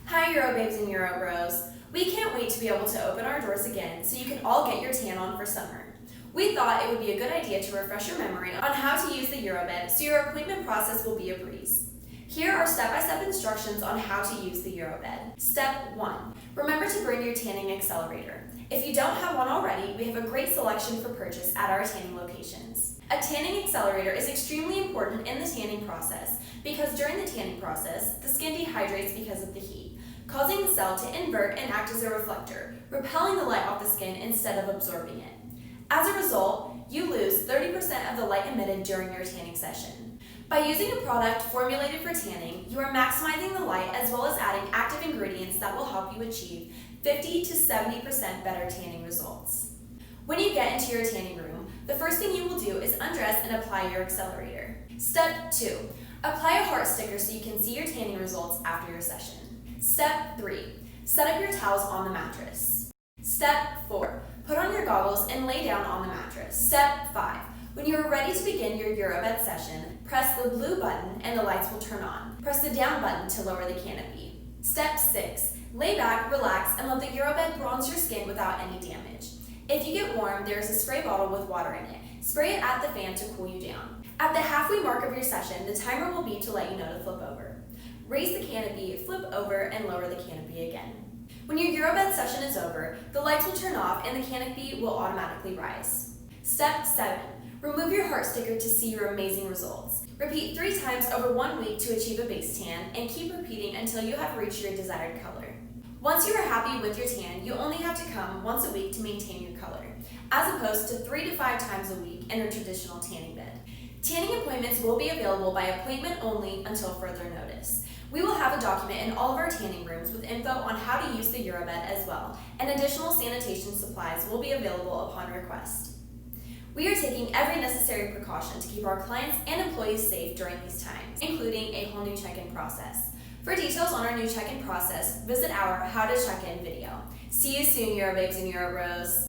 Hi EuroBabes and EuroBros. We can't wait to be able to open our doors again so you can all get your tan on for summer. We thought it would be a good idea to refresh your memory on how to use the EuroBed so your appointment process will be a breeze. Here are step-by-step instructions on how to use the EuroBed. Step 1. Remember to bring your tanning accelerator. If you don't have one already, we have a great selection for purchase at our tanning locations. A tanning accelerator is extremely important in the tanning process because during the tanning process, the skin dehydrates because of the heat, causing the cell to invert and act as a reflector, repelling the light off the skin instead of absorbing it. As a result, you lose 30% of the light emitted during your tanning session. By using a product formulated for tanning, you are maximizing the light as well as adding active ingredients that will help you achieve 50 to 70% better tanning results. When you get into your tanning room, the first thing you will do is undress and apply your accelerator. Step 2. Apply a heart sticker so you can see your tanning results after your session. Step 3. Set up your towels on the mattress. Step 4. Put on your goggles and lay down on the mattress. Step 5. When you are ready to begin your EuroBed session, press the blue button and the lights will turn on. Press the down button to lower the canopy. Step 6. Lay back, relax, and let the EuroBed bronze your skin without any damage. If you get warm, there is a spray bottle with water in it. Spray it at the fan to cool you down. At the halfway mark of your session, the timer will beep to let you know to flip over. Raise the canopy, flip over, and lower the canopy again. When your EuroBed session is over, the lights will turn off and the canopy will automatically rise. Step 7. Remove your heart sticker to see your amazing results. Repeat 3 times over 1 week to achieve a base tan and keep repeating until you have reached your desired color. Once you are happy with your tan, you only have to come once a week to maintain your color, as opposed to 3 to 5 times a week in a traditional tanning bed. Tanning appointments will be available by appointment only until further notice. We will have a document in all of our tanning rooms with info on how to use the EuroBed as well, and additional sanitation supplies will be available upon request. We are taking every necessary precaution to keep our clients and employees safe during these times, including a whole new check-in process. For details on our new check-in process, visit our How to Check-In video. See you soon, EuroBabes and EuroBros.